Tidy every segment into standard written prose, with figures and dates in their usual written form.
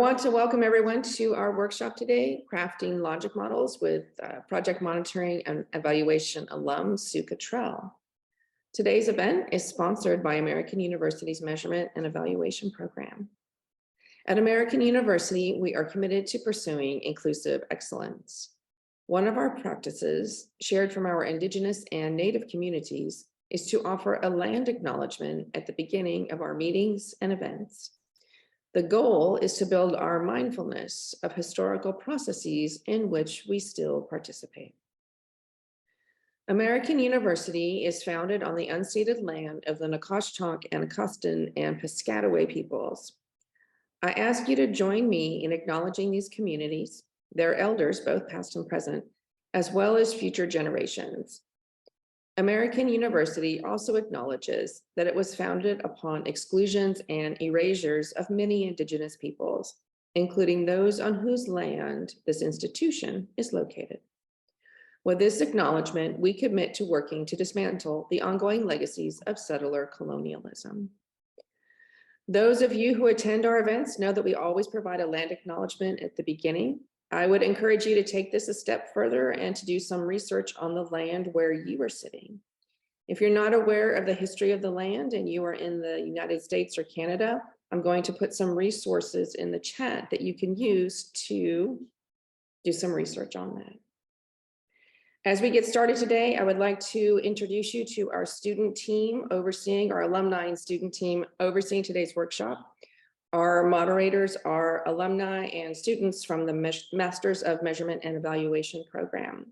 want to welcome everyone to our workshop today, Crafting Logic Models with Project Monitoring and Evaluation alum, Sue Cottrell. Today's event is sponsored by American University's Measurement and Evaluation Program. At American University, we are committed to pursuing inclusive excellence. One of our practices, shared from our Indigenous and Native communities, is to offer a land acknowledgement at the beginning of our meetings and events. The goal is to build our mindfulness of historical processes in which we still participate. American University is founded on the unceded land of the Nacotchtank, Anacostan, and Piscataway peoples. I ask you to join me in acknowledging these communities, their elders, both past and present, as well as future generations. American University also acknowledges that it was founded upon exclusions and erasures of many Indigenous peoples, including those on whose land this institution is located. With this acknowledgement, we commit to working to dismantle the ongoing legacies of settler colonialism. Those of you who attend our events know that we always provide a land acknowledgement at the beginning. I would encourage you to take this a step further and to do some research on the land where you are sitting. If you're not aware of the history of the land and you are in the United States or Canada, I'm going to put some resources in the chat that you can use to do some research on that. As we get started today, I would like to introduce you to our student team overseeing, our alumni and student team overseeing today's workshop. Our moderators are alumni and students from the Masters of Measurement and Evaluation program.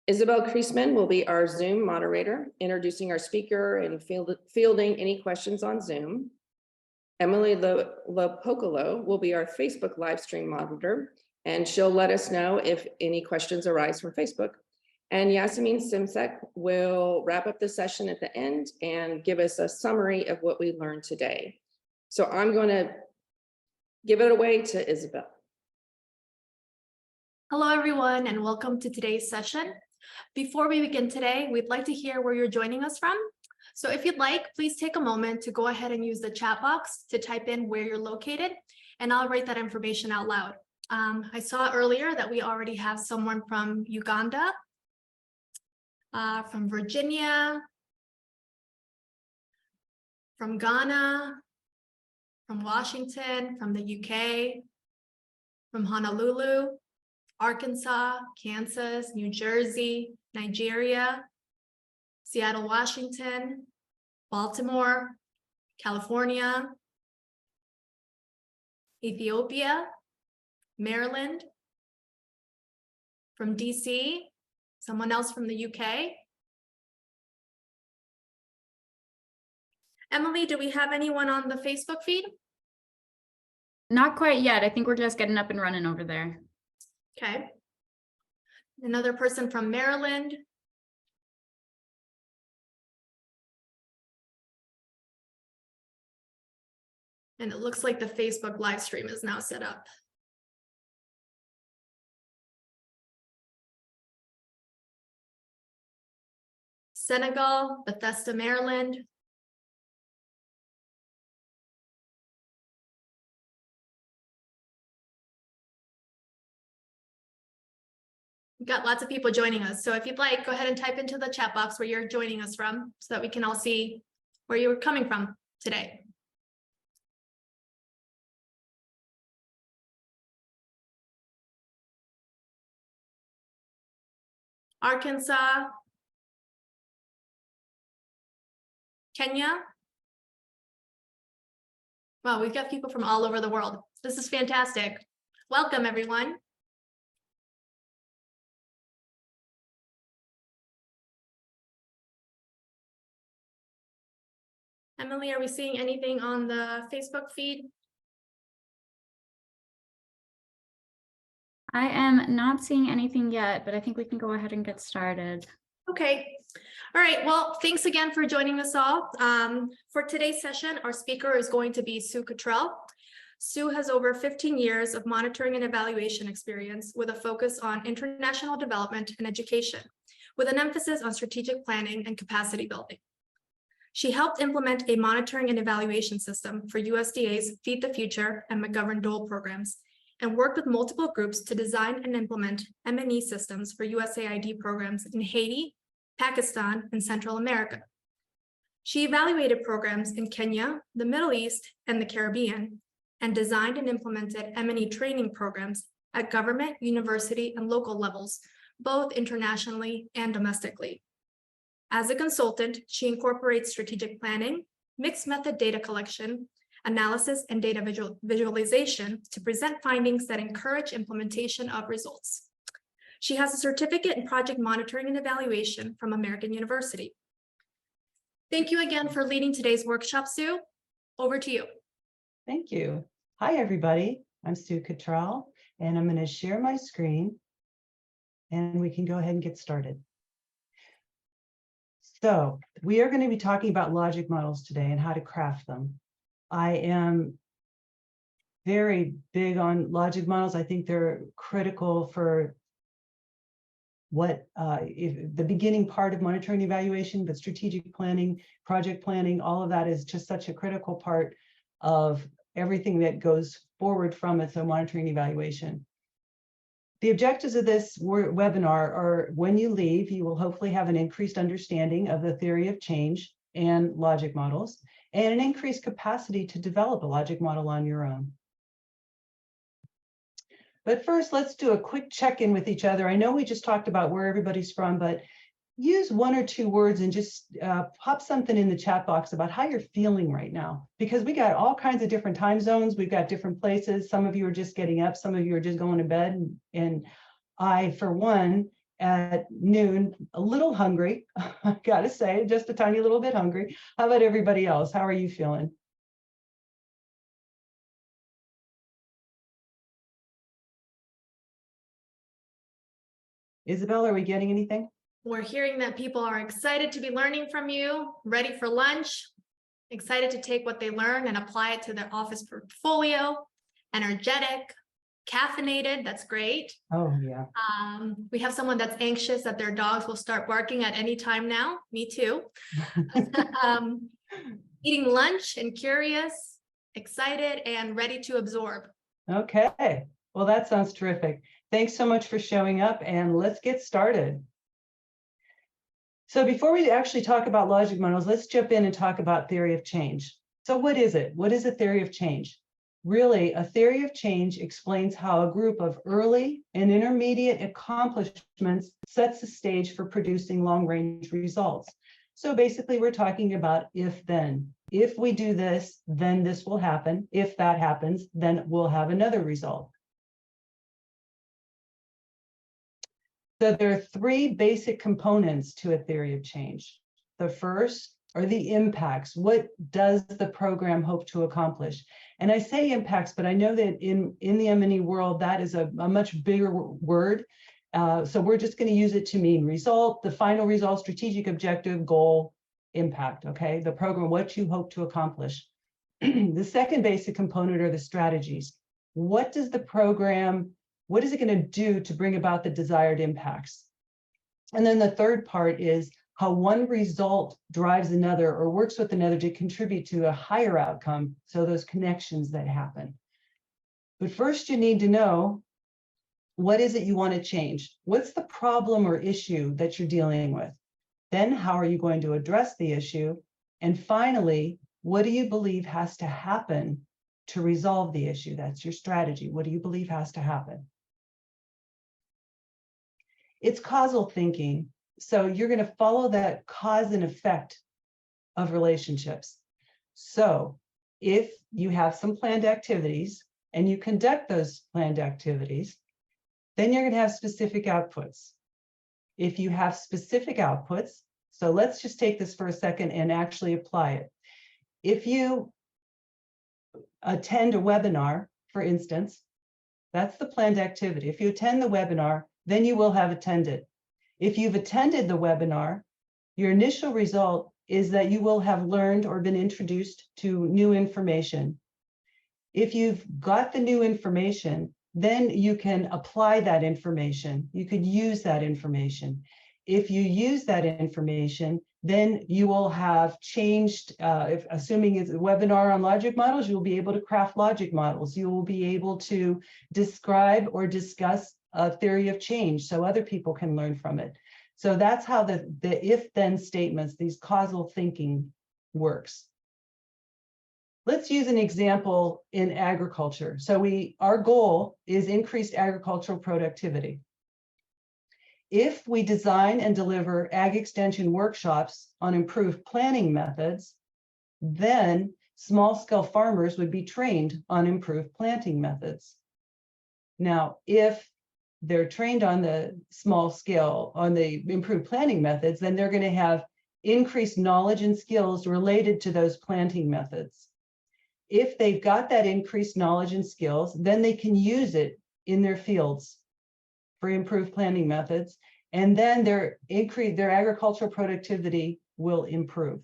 Isabel Kriesman will be our Zoom moderator, introducing our speaker and fielding any questions on Zoom. Emily Lopokolo will be our Facebook live stream monitor, and she'll let us know if any questions arise from Facebook. And Yasemin Simsek will wrap up the session at the end and give us a summary of what we learned today. So I'm going to give it away to Isabel. Hello, everyone, and welcome to today's session. Before we begin today, we'd like to hear where you're joining us from. So if you'd like, please take a moment to go ahead and use the chat box to type in where you're located, and I'll write that information out loud. I saw earlier that we already have someone from Uganda, from Virginia, from Ghana, from Washington, from the UK, from Honolulu, Arkansas, Kansas, New Jersey, Nigeria, Seattle, Washington, Baltimore, California, Ethiopia, Maryland, from DC, someone else from the UK. Emily, do we have anyone on the Facebook feed? Not quite yet. I think we're just getting up and running over there. Okay. Another person from Maryland. And it looks like the Facebook live stream is now set up. Senegal, Bethesda, Maryland. We've got lots of people joining us. So if you'd like, go ahead and type into the chat box where you're joining us from so that we can all see where you're coming from today. Arkansas, Kenya. Wow, we've got people from all over the world. This is fantastic. Welcome, everyone. Emily, are we seeing anything on the Facebook feed? I am not seeing anything yet, but I think we can go ahead and get started. Okay. All right. Well, thanks again for joining us all. For today's session, our speaker is going to be Sue Cottrell. Sue has over 15 years of monitoring and evaluation experience with a focus on international development and education, with an emphasis on strategic planning and capacity building. She helped implement a monitoring and evaluation system for USDA's Feed the Future and McGovern Dole programs, and worked with multiple groups to design and implement M&E systems for USAID programs in Haiti, Pakistan, and Central America. She evaluated programs in Kenya, the Middle East, and the Caribbean, and designed and implemented M&E training programs at government, university, and local levels, both internationally and domestically. As a consultant, she incorporates strategic planning, mixed method data collection, analysis, and data visualization to present findings that encourage implementation of results. She has a certificate in project monitoring and evaluation from American University. Thank you again for leading today's workshop, Sue. Over to you. Thank you. Hi, everybody. I'm Sue Cottrell, and I'm going to share my screen, and we can go ahead and get started. So we are going to be talking about logic models today and how to craft them. I am very big on logic models. I think they're critical for what the beginning part of monitoring evaluation, but strategic planning, project planning, all of that is just such a critical part of everything that goes forward from it. So monitoring evaluation. The objectives of this webinar are: when you leave, you will hopefully have an increased understanding of the theory of change and logic models, and an increased capacity to develop a logic model on your own. But first, let's do a quick check-in with each other. I know we just talked about where everybody's from, but use one or two words and just pop something in the chat box about how you're feeling right now, because we got all kinds of different time zones. We've got different places. Some of you are just getting up. Some of you are just going to bed. And I, for one, at noon, a little hungry, I gotta say, just a tiny little bit hungry. How about everybody else? How are you feeling? Isabel, are we getting anything? We're hearing that people are excited to be learning from you, ready for lunch, excited to take what they learn and apply it to their office portfolio, energetic, caffeinated. That's great. Oh, yeah. We have someone that's anxious that their dogs will start barking at any time now. Me too. Eating lunch and curious, excited, and ready to absorb. Okay. Well, that sounds terrific. Thanks so much for showing up, and let's get started. So before we actually talk about logic models, let's jump in and talk about theory of change. So what is it? What is a theory of change? Really, a theory of change explains how a group of early and intermediate accomplishments sets the stage for producing long-range results. So basically, we're talking about if-then. If we do this, then this will happen. If that happens, then we'll have another result. So there are three basic components to a theory of change. The first are the impacts. What does the program hope to accomplish? And I say impacts, but I know that in the M&E world, that is a much bigger word. So we're just going to use it to mean result, the final result, strategic objective, goal, impact, okay? The program, what you hope to accomplish. The second basic component are the strategies. What does the program, what is it going to do to bring about the desired impacts? And then the third part is how one result drives another or works with another to contribute to a higher outcome. So those connections that happen. But first you need to know, what is it you want to change? What's the problem or issue that you're dealing with? Then how are you going to address the issue? And finally, what do you believe has to happen to resolve the issue? That's your strategy. What do you believe has to happen? It's causal thinking. So you're going to follow that cause and effect of relationships. So if you have some planned activities and you conduct those planned activities, then you're going to have specific outputs. If you have specific outputs, so let's just take this for a second and actually apply it. If you attend a webinar, for instance, that's the planned activity. If you attend the webinar, then you will have attended. If you've attended the webinar, your initial result is that you will have learned or been introduced to new information. If you've got the new information, then you can apply that information. You could use that information. If you use that information, then you will have changed, if assuming it's a webinar on logic models, you'll be able to craft logic models. You will be able to describe or discuss a theory of change so other people can learn from it. So that's how the if-then statements, these causal thinking, works. Let's use an example in agriculture. So our goal is increased agricultural productivity. If we design and deliver ag extension workshops on improved planting methods, then small-scale farmers would be trained on improved planting methods. Now, if they're trained on the small scale, on the improved planting methods, then they're going to have increased knowledge and skills related to those planting methods. If they've got that increased knowledge and skills, then they can use it in their fields for improved planting methods, and then their agricultural productivity will improve.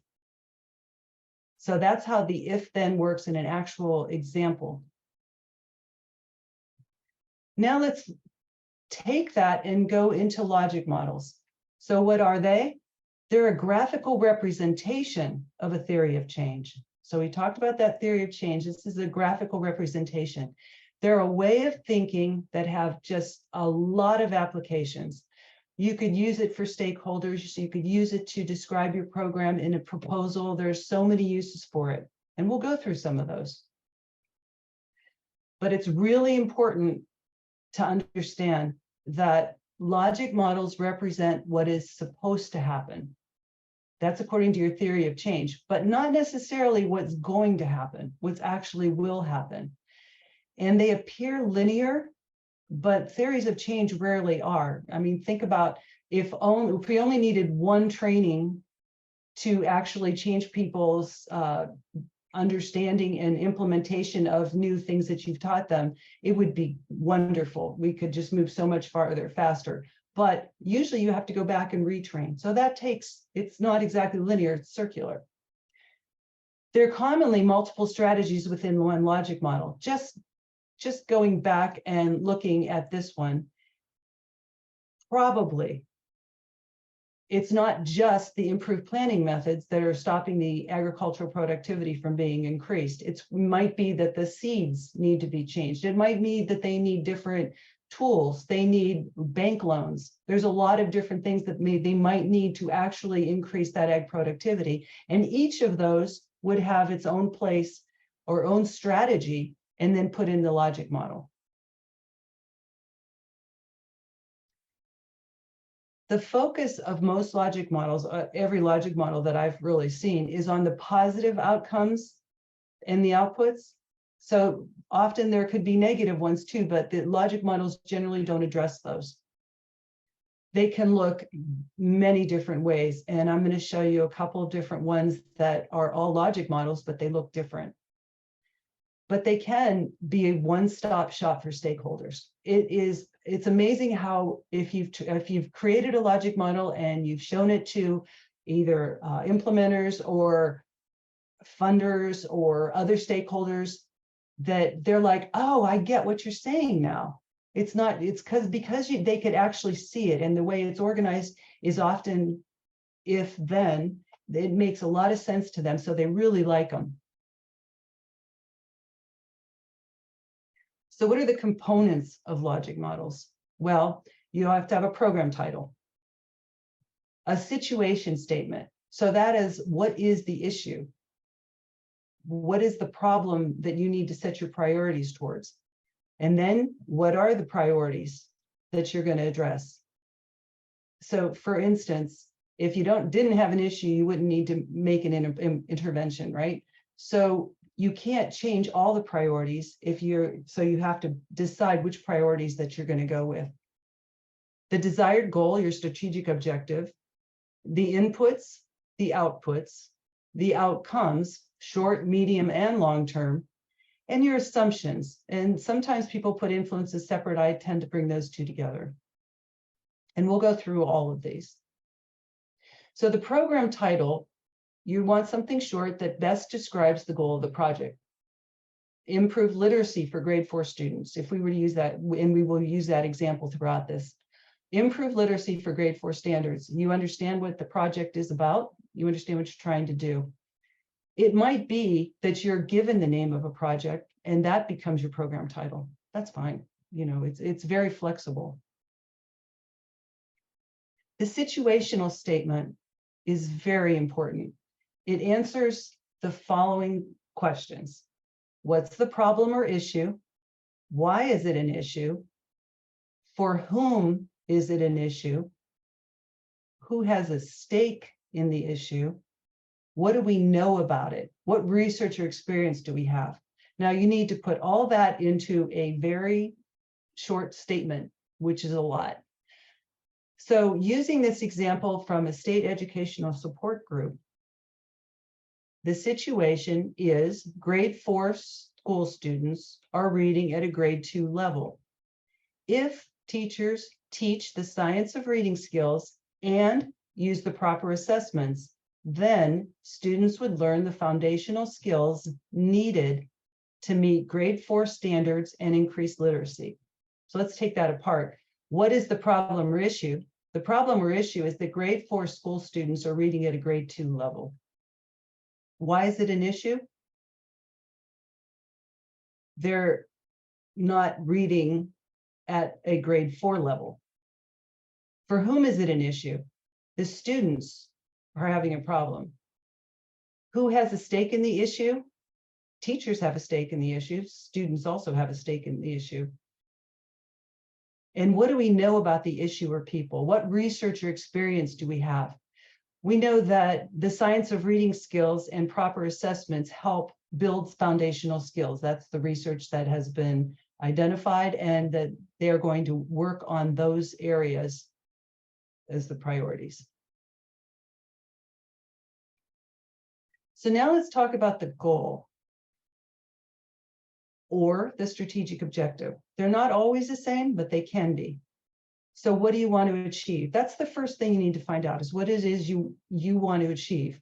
So that's how the if-then works in an actual example. Now let's take that and go into logic models. So what are they? They're a graphical representation of a theory of change. So we talked about that theory of change. This is a graphical representation. They're a way of thinking that have just a lot of applications. You could use it for stakeholders. So you could use it to describe your program in a proposal. There's so many uses for it, and we'll go through some of those. But it's really important to understand that logic models represent what is supposed to happen. That's according to your theory of change, but not necessarily what's going to happen, what's actually will happen. And they appear linear, but theories of change rarely are. I mean, think about if we only needed one training to actually change people's understanding and implementation of new things that you've taught them, it would be wonderful. We could just move so much farther, faster. But usually you have to go back and retrain. So that it's not exactly linear, it's circular. There are commonly multiple strategies within one logic model. Just going back and looking at this one, probably it's not just the improved planning methods that are stopping the agricultural productivity from being increased. It might be that the seeds need to be changed. It might be that they need different tools. They need bank loans. There's a lot of different things that they might need to actually increase that ag productivity. And each of those would have its own place or own strategy and then put in the logic model. The focus of most logic models, every logic model that I've really seen, is on the positive outcomes and the outputs. So often there could be negative ones too, but the logic models generally don't address those. They can look many different ways, and I'm going to show you a couple of different ones that are all logic models, but they look different. But they can be a one-stop shop for stakeholders. It's amazing how if you've created a logic model and you've shown it to either implementers or funders or other stakeholders, that they're like, oh, I get what you're saying now. It's because they could actually see it, and the way it's organized is often if then. It makes a lot of sense to them, so they really like them. So what are the components of logic models? Well, you have to have a program title, a situation statement. So that is, what is the issue? What is the problem that you need to set your priorities towards? And then what are the priorities that you're going to address? So for instance, if you didn't have an issue, you wouldn't need to make an intervention, right? So you can't change all the priorities so you have to decide which priorities that you're going to go with. The desired goal, your strategic objective, the inputs, the outputs, the outcomes, short, medium, and long term, and your assumptions. And sometimes people put influences separate. I tend to bring those two together. And we'll go through all of these. So the program title, you want something short that best describes the goal of the project. Improve literacy for grade 4 students, if we were to use that, and we will use that example throughout this. Improve literacy for grade 4 standards. You understand what the project is about. You understand what you're trying to do. It might be that you're given the name of a project and that becomes your program title. That's fine. You know, it's very flexible. The situational statement is very important. It answers the following questions. What's the problem or issue? Why is it an issue? For whom is it an issue? Who has a stake in the issue? What do we know about it? What research or experience do we have? Now you need to put all that into a very short statement, which is a lot. So using this example from a state educational support group, the situation is grade 4 school students are reading at a grade 2 level. If teachers teach the science of reading skills and use the proper assessments, then students would learn the foundational skills needed to meet grade 4 standards and increase literacy. So let's take that apart. What is the problem or issue? The problem or issue is that grade 4 school students are reading at a grade 2 level. Why is it an issue? They're not reading at a grade 4 level. For whom is it an issue? The students are having a problem. Who has a stake in the issue? Teachers have a stake in the issue. Students also have a stake in the issue. And what do we know about the issue or people? What research or experience do we have? We know that the science of reading skills and proper assessments help build foundational skills. That's the research that has been identified, and that they are going to work on those areas as the priorities. So now let's talk about the goal or the strategic objective. They're not always the same, but they can be. So what do you want to achieve? That's the first thing you need to find out, is what it is you want to achieve.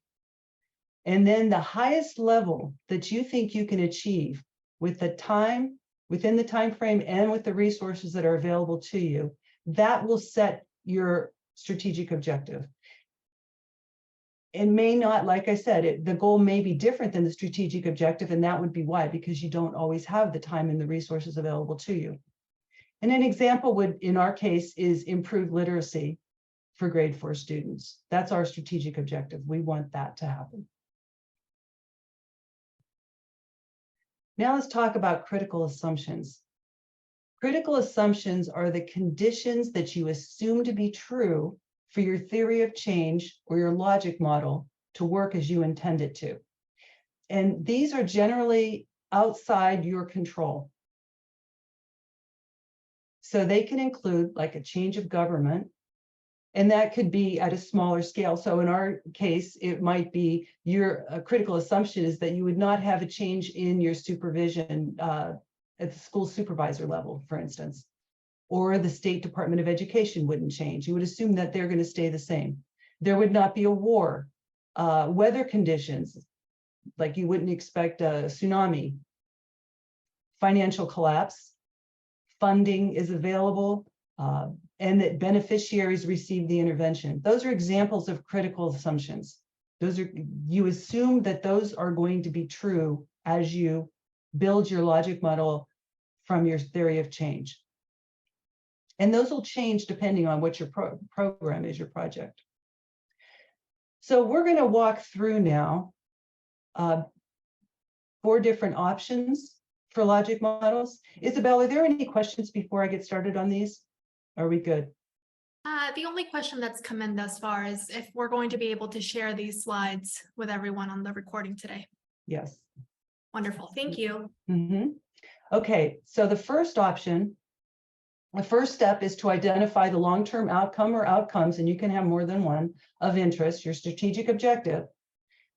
And then the highest level that you think you can achieve with the time, within the time frame and with the resources that are available to you, that will set your strategic objective. It may not, like I said, the goal may be different than the strategic objective, and that would be why, because you don't always have the time and the resources available to you. And an example would, in our case, is improved literacy for grade 4 students. That's our strategic objective. We want that to happen. Now let's talk about critical assumptions. Critical assumptions are the conditions that you assume to be true for your theory of change or your logic model to work as you intend it to. And these are generally outside your control. So they can include like a change of government, and that could be at a smaller scale. So in our case, it might be your critical assumption is that you would not have a change in your supervision at the school supervisor level, for instance, or the State Department of Education wouldn't change. You would assume that they're going to stay the same. There would not be a war, weather conditions, like you wouldn't expect a tsunami, financial collapse, funding is available, and that beneficiaries receive the intervention. Those are examples of critical assumptions. Those are, you assume that those are going to be true as you build your logic model from your theory of change. And those will change depending on what your program is, your project. So we're going to walk through now 4 different options for logic models. Isabel, are there any questions before I get started on these? Are we good? The only question that's come in thus far is if we're going to be able to share these slides with everyone on the recording today. Yes. Wonderful. Thank you. Okay, so the first option, the first step is to identify the long-term outcome or outcomes, and you can have more than one, of interest, your strategic objective.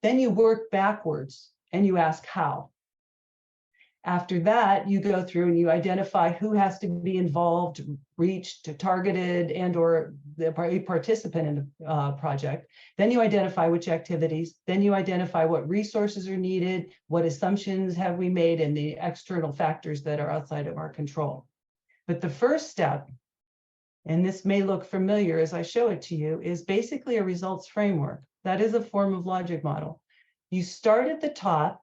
Then you work backwards and you ask how. After that, you go through and you identify who has to be involved, reached, targeted, and or a participant in the project. Then you identify which activities. Then you identify what resources are needed, what assumptions have we made, and the external factors that are outside of our control. But the first step, and this may look familiar as I show it to you, is basically a results framework. That is a form of logic model. You start at the top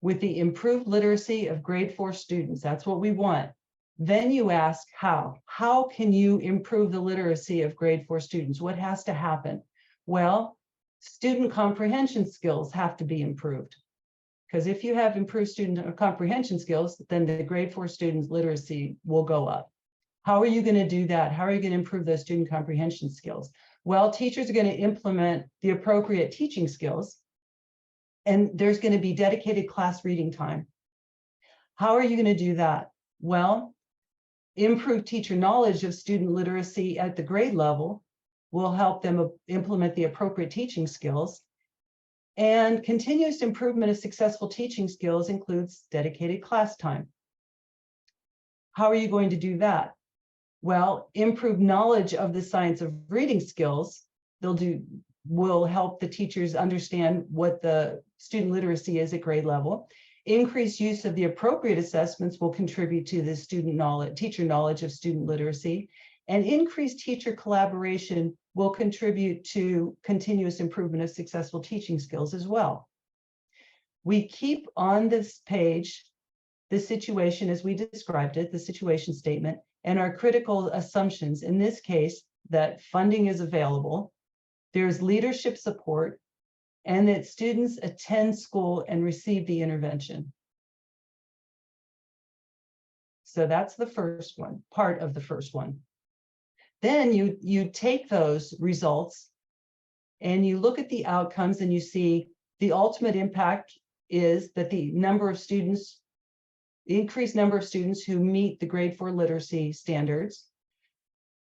with the improved literacy of grade 4 students. That's what we want. Then you ask how. How can you improve the literacy of grade 4 students? What has to happen? Well, student comprehension skills have to be improved. Because if you have improved student comprehension skills, then the grade 4 students' literacy will go up. How are you going to do that? How are you going to improve those student comprehension skills? Well, teachers are going to implement the appropriate teaching skills, and there's going to be dedicated class reading time. How are you going to do that? Well, improve teacher knowledge of student literacy at the grade level will help them implement the appropriate teaching skills. And continuous improvement of successful teaching skills includes dedicated class time. How are you going to do that? Well, improve knowledge of the science of reading skills will help the teachers understand what the student literacy is at grade level. Increased use of the appropriate assessments will contribute to the teacher knowledge of student literacy, and increased teacher collaboration will contribute to continuous improvement of successful teaching skills as well. We keep on this page the situation as we described it, the situation statement, and our critical assumptions, in this case, that funding is available, there's leadership support, and that students attend school and receive the intervention. So that's the first one, part of the first one. Then you take those results and you look at the outcomes and you see the ultimate impact is that the increased number of students who meet the grade 4 literacy standards.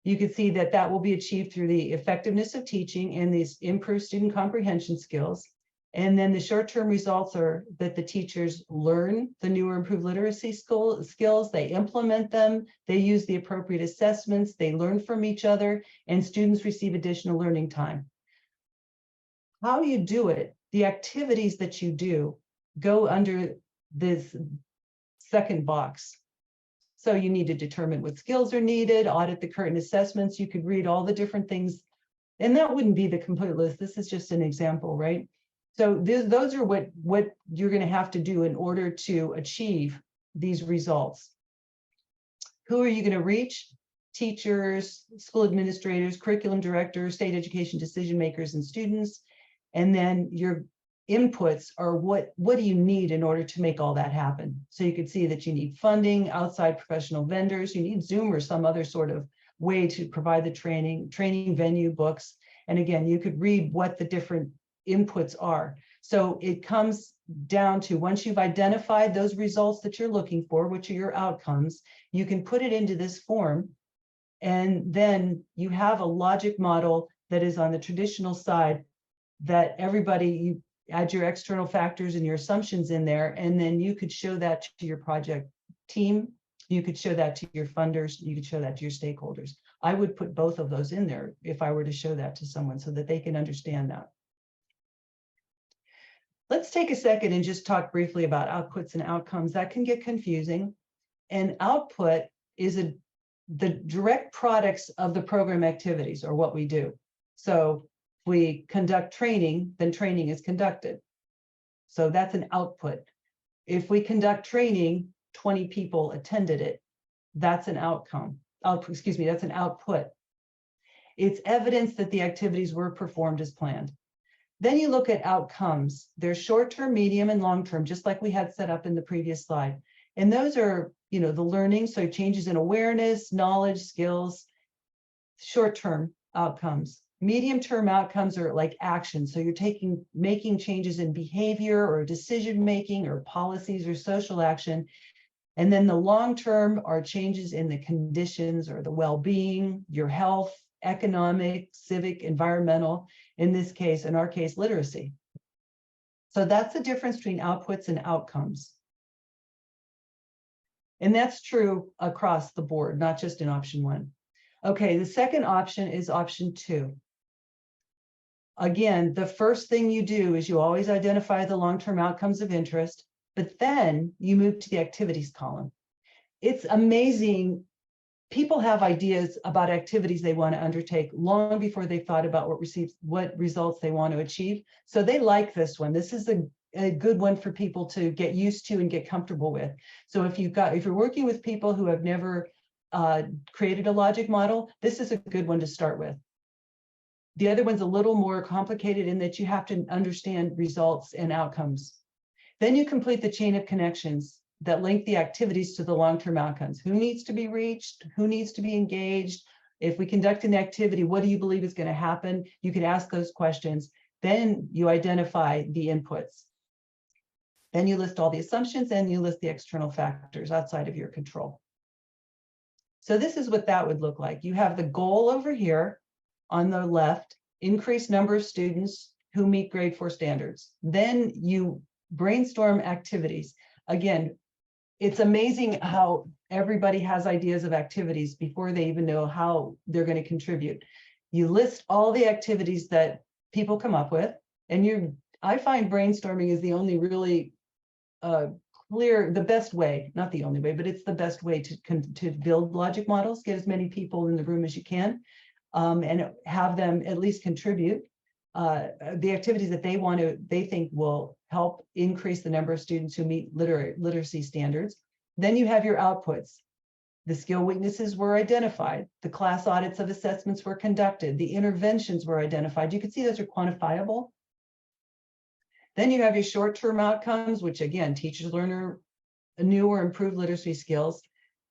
You can see that that will be achieved through the effectiveness of teaching and these improved student comprehension skills. And then the short-term results are that the teachers learn the new or improved literacy skills, they implement them, they use the appropriate assessments, they learn from each other, and students receive additional learning time. How you do it, the activities that you do go under this second box. So you need to determine what skills are needed, audit the current assessments. You could read all the different things, and that wouldn't be the complete list. This is just an example, right? So those are what you're going to have to do in order to achieve these results. Who are you going to reach? Teachers, school administrators, curriculum directors, state education decision makers, and students. And then your inputs are what do you need in order to make all that happen? So you can see that you need funding, outside professional vendors, you need Zoom or some other sort of way to provide the training venue, books. And again, you could read what the different inputs are. So it comes down to, once you've identified those results that you're looking for, which are your outcomes, you can put it into this form, and then you have a logic model that is on the traditional side that you add your external factors and your assumptions in there, and then you could show that to your project team, you could show that to your funders, you could show that to your stakeholders. I would put both of those in there if I were to show that to someone so that they can understand that. Let's take a second and just talk briefly about outputs and outcomes. That can get confusing. And output is the direct products of the program activities, or what we do. So if we conduct training, then training is conducted. So that's an output. If we conduct training, 20 people attended it, that's an outcome. That's an output. It's evidence that the activities were performed as planned. Then you look at outcomes. There's short-term, medium, and long-term, just like we had set up in the previous slide. And those are, the learning, so changes in awareness, knowledge, skills, short-term outcomes. Medium-term outcomes are like action. So you're making changes in behavior or decision-making or policies or social action. And then the long-term are changes in the conditions or the well-being, your health, economic, civic, environmental, in our case, literacy. So that's the difference between outputs and outcomes. And that's true across the board, not just in option 1. Okay, the second option is option 2. Again, the first thing you do is you always identify the long-term outcomes of interest, but then you move to the activities column. It's amazing people have ideas about activities they want to undertake long before they've thought about what results they want to achieve. So they like this one. This is a good one for people to get used to and get comfortable with. So if you're working with people who have never created a logic model, this is a good one to start with. The other one's a little more complicated in that you have to understand results and outcomes. Then you complete the chain of connections that link the activities to the long-term outcomes. Who needs to be reached? Who needs to be engaged? If we conduct an activity, what do you believe is going to happen? You can ask those questions. Then you identify the inputs. Then you list all the assumptions and you list the external factors outside of your control. So this is what that would look like. You have the goal over here on the left, increased number of students who meet grade 4 standards. Then you brainstorm activities. Again, it's amazing how everybody has ideas of activities before they even know how they're going to contribute. You list all the activities that people come up with, and I find brainstorming is the only really clear, the best way, not the only way, but it's the best way to build logic models. Get as many people in the room as you can, and have them at least contribute the activities that they think will help increase the number of students who meet literacy standards. Then you have your outputs. The skill weaknesses were identified. The class audits of assessments were conducted. The interventions were identified. You can see those are quantifiable. Then you have your short-term outcomes, which again, teachers learn new or improved literacy skills.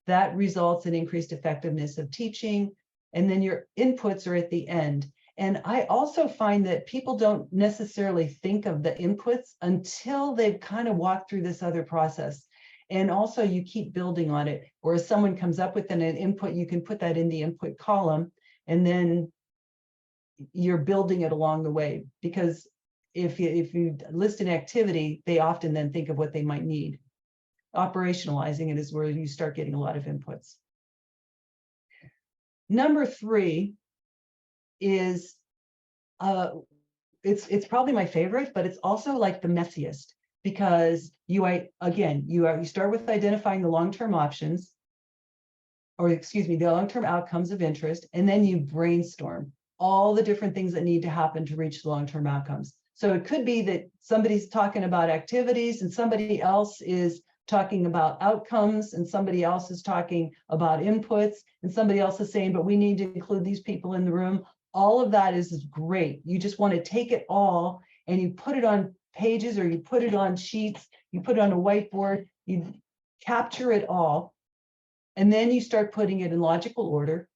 That results in increased effectiveness of teaching. And then your inputs are at the end. And I also find that people don't necessarily think of the inputs until they've kind of walked through this other process. And also you keep building on it. Or if someone comes up with an input, you can put that in the input column, and then you're building it along the way. Because if you list an activity, they often then think of what they might need. Operationalizing it is where you start getting a lot of inputs. Number 3 is it's probably my favorite, but it's also like the messiest, because you start with identifying the long-term options, or excuse me, the long-term outcomes of interest, and then you brainstorm all the different things that need to happen to reach the long-term outcomes. So it could be that somebody's talking about activities and somebody else is talking about outcomes, and somebody else is talking about inputs, and somebody else is saying, but we need to include these people in the room. All of that is great. You just want to take it all and you put it on pages, or you put it on sheets, you put it on a whiteboard, you capture it all, and then you start putting it in logical order.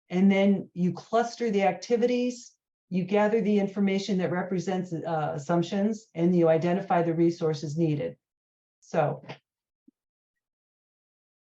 And then you cluster the activities, you gather the information that represents assumptions, and you identify the resources needed. So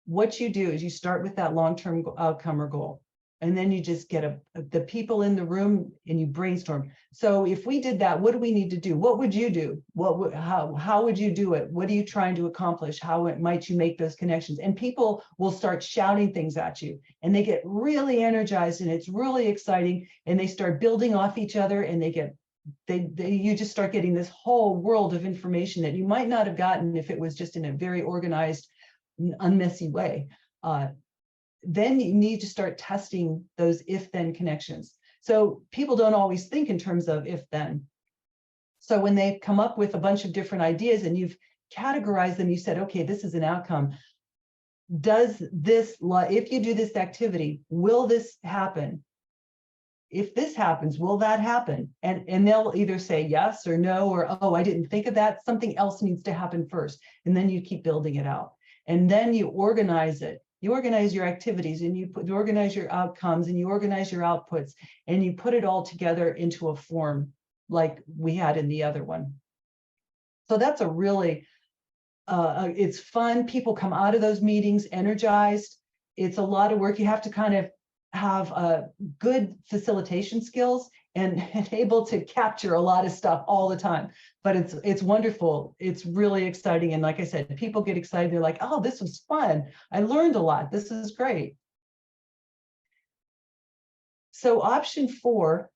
what you do is you start with that long-term outcome or goal, and then you just get the people in the room and you brainstorm. So if we did that, what do we need to do? What would you do? How would you do it? What are you trying to accomplish? How might you make those connections? And people will start shouting things at you, and they get really energized, and it's really exciting, and they start building off each other, and you just start getting this whole world of information that you might not have gotten if it was just in a very organized, unmessy way. Then you need to start testing those if-then connections. So people don't always think in terms of if-then. So when they come up with a bunch of different ideas and you've categorized them, you said, okay, this is an outcome. Does this, if you do this activity, will this happen? If this happens, will that happen? And they'll either say yes or no, or, oh, I didn't think of that. Something else needs to happen first. And then you keep building it out. And then you organize it. You organize your activities, and you organize your outcomes, and you organize your outputs, and you put it all together into a form like we had in the other one. So that's a really, it's fun. People come out of those meetings energized. It's a lot of work. You have to kind of have good facilitation skills and able to capture a lot of stuff all the time. But it's wonderful. It's really exciting. And like I said, people get excited. They're like, oh, this was fun. I learned a lot. This is great. So option 4,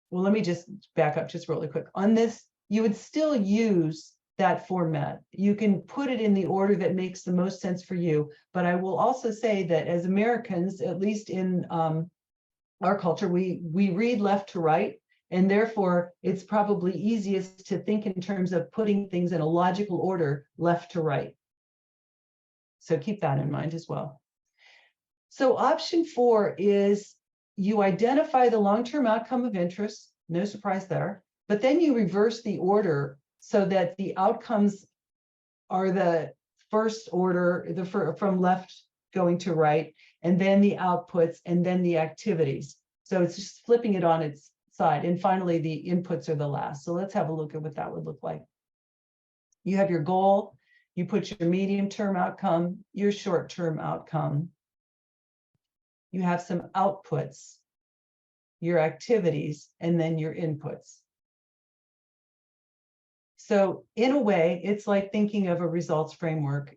well, let me just back up just really quick. On this, you would still use that format. You can put it in the order that makes the most sense for you. But I will also say that as Americans, at least in our culture, we read left to right, and therefore it's probably easiest to think in terms of putting things in a logical order, left to right. So keep that in mind as well. So option 4 is you identify the long-term outcome of interest, no surprise there, but then you reverse the order so that the outcomes are the first order, from left going to right, and then the outputs, and then the activities. So it's just flipping it on its side. And finally, the inputs are the last. So let's have a look at what that would look like. You have your goal, you put your medium-term outcome, your short-term outcome. You have some outputs, your activities, and then your inputs. So in a way, it's like thinking of a results framework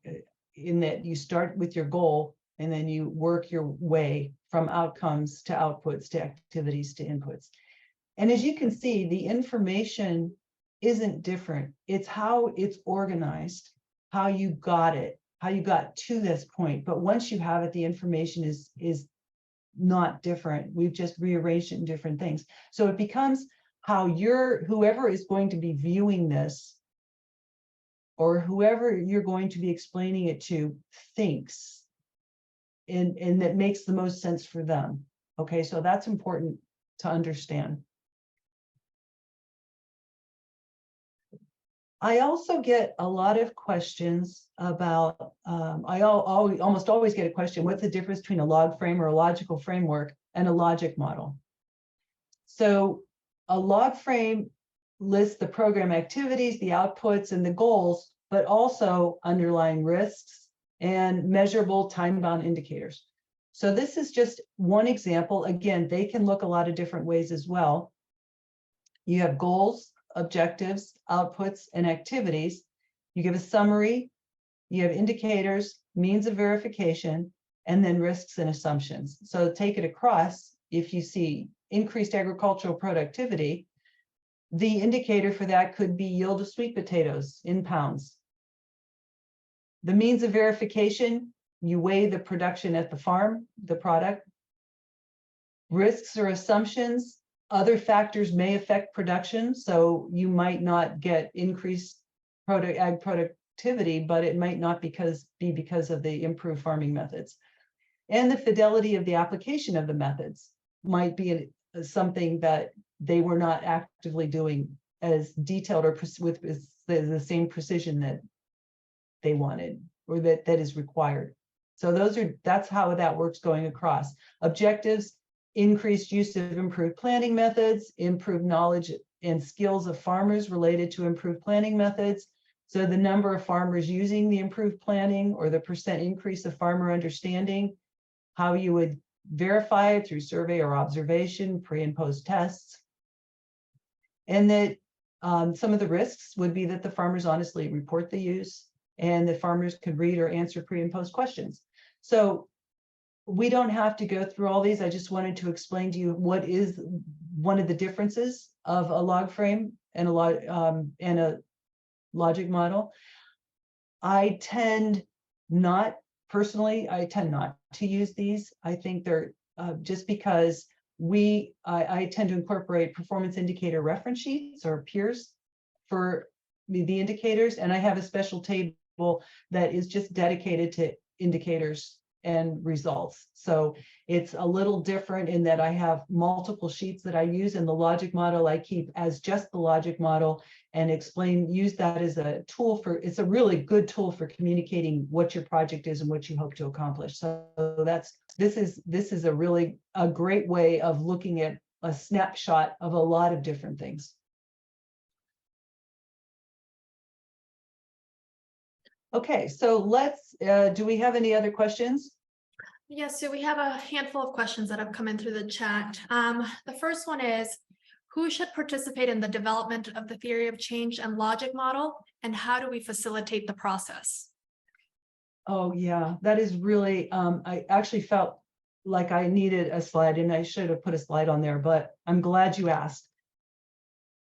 in that you start with your goal and then you work your way from outcomes to outputs to activities to inputs. And as you can see, the information isn't different. It's how it's organized, how you got it, how you got to this point. But once you have it, the information is not different. We've just rearranged it in different things. So it becomes how whoever is going to be viewing this, or whoever you're going to be explaining it to, thinks, and that makes the most sense for them. Okay, so that's important to understand. I also get a lot of questions about, I almost always get a question, what's the difference between a log frame or a logical framework and a logic model? So a log frame lists the program activities, the outputs, and the goals, but also underlying risks and measurable time-bound indicators. So this is just one example. Again, they can look a lot of different ways as well. You have goals, objectives, outputs, and activities. You give a summary, you have indicators, means of verification, and then risks and assumptions. So take it across. If you see increased agricultural productivity, the indicator for that could be yield of sweet potatoes in pounds. The means of verification, you weigh the production at the farm, the product. Risks or assumptions, other factors may affect production, so you might not get increased ag productivity, but it might not be because of the improved farming methods. And the fidelity of the application of the methods might be something that they were not actively doing as detailed or with the same precision that they wanted, or that is required. So that's how that works going across. Objectives: increased use of improved planting methods, improved knowledge and skills of farmers related to improved planting methods. So the number of farmers using the improved planting, or the percent increase of farmer understanding, how you would verify it through survey or observation, pre and post tests. And that some of the risks would be that the farmers honestly report the use, and the farmers could read or answer pre and post questions. So we don't have to go through all these. I just wanted to explain to you what is one of the differences of a log frame and a logic model. I tend not to use these. I think they're just because I tend to incorporate performance indicator reference sheets or peers for the indicators, and I have a special table that is just dedicated to indicators and results. So it's a little different in that I have multiple sheets that I use, and the logic model I keep as just the logic model, and use that as a tool it's a really good tool for communicating what your project is and what you hope to accomplish. So this is a great way of looking at a snapshot of a lot of different things. Okay, so do we have any other questions? Yes, so we have a handful of questions that have come in through the chat. The first one is, who should participate in the development of the theory of change and logic model, and how do we facilitate the process? Oh yeah, that is really, I actually felt like I needed a slide, and I should have put a slide on there, but I'm glad you asked.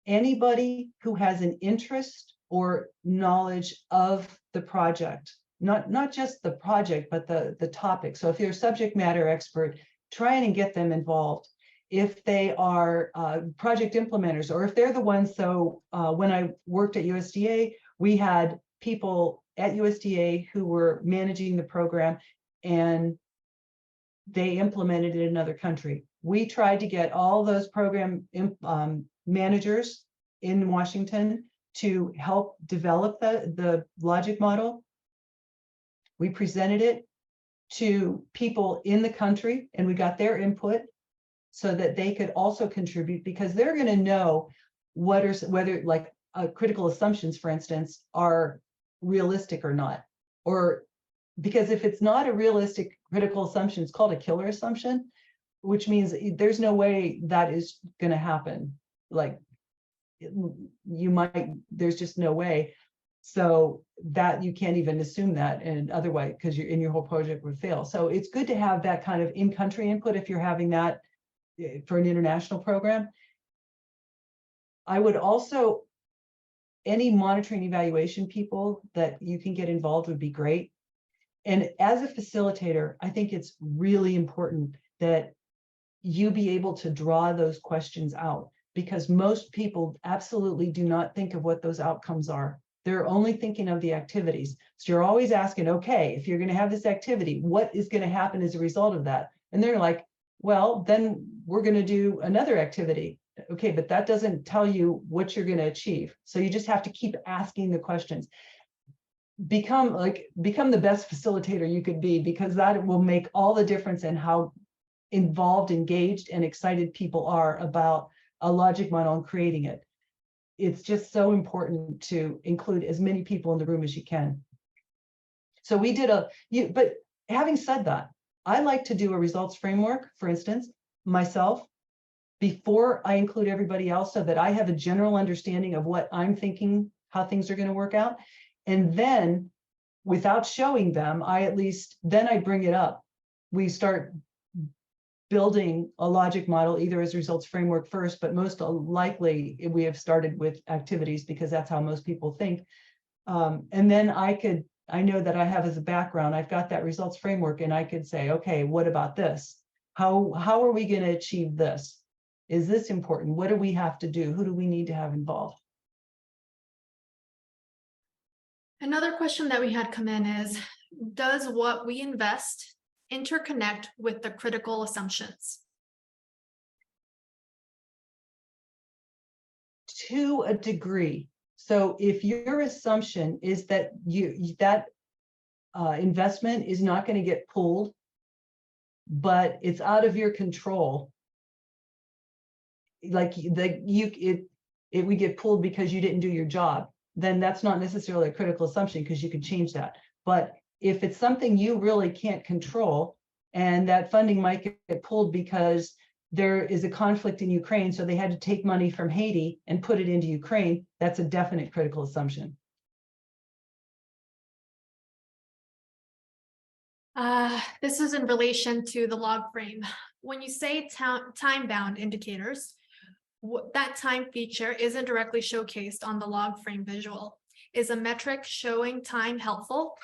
Anybody who has an interest or knowledge of the project, not just the project, but the topic. So if you're a subject matter expert, try and get them involved. If they are project implementers, or if they're the ones, so when I worked at USDA, we had people at USDA who were managing the program and they implemented it in another country. We tried to get all those program managers in Washington to help develop the logic model. We presented it to people in the country and we got their input so that they could also contribute, because they're going to know whether like critical assumptions, for instance, are realistic or not. Or because if it's not a realistic critical assumption, it's called a killer assumption, which means there's no way that is going to happen. Like there's just no way. So that you can't even assume that, and otherwise, because your whole project would fail. So it's good to have that kind of in-country input if you're having that for an international program. I would also, any monitoring evaluation people that you can get involved would be great. And as a facilitator, I think it's really important that you be able to draw those questions out, because most people absolutely do not think of what those outcomes are. They're only thinking of the activities. So you're always asking, okay, if you're going to have this activity, what is going to happen as a result of that? And they're like, well, then we're going to do another activity. Okay, but that doesn't tell you what you're going to achieve. So you just have to keep asking the questions. Become the best facilitator you could be, because that will make all the difference in how involved, engaged, and excited people are about a logic model and creating it. It's just so important to include as many people in the room as you can. So we did but having said that, I like to do a results framework, for instance, myself, before I include everybody else, so that I have a general understanding of what I'm thinking, how things are going to work out. And then without showing them, I bring it up. We start building a logic model, either as results framework first, but most likely we have started with activities, because that's how most people think. And then I know that I have as a background, I've got that results framework, and I could say, okay, what about this? How are we going to achieve this? Is this important? What do we have to do? Who do we need to have involved? Another question that we had come in is, does what we invest interconnect with the critical assumptions? To a degree. So if your assumption is that that investment is not going to get pulled, but it's out of your control, like it would get pulled because you didn't do your job, then that's not necessarily a critical assumption, because you could change that. But if it's something you really can't control, and that funding might get pulled because there is a conflict in Ukraine, so they had to take money from Haiti and put it into Ukraine, that's a definite critical assumption. This is in relation to the log frame. When you say time-bound indicators, that time feature isn't directly showcased on the log frame visual. Is a metric showing time helpful?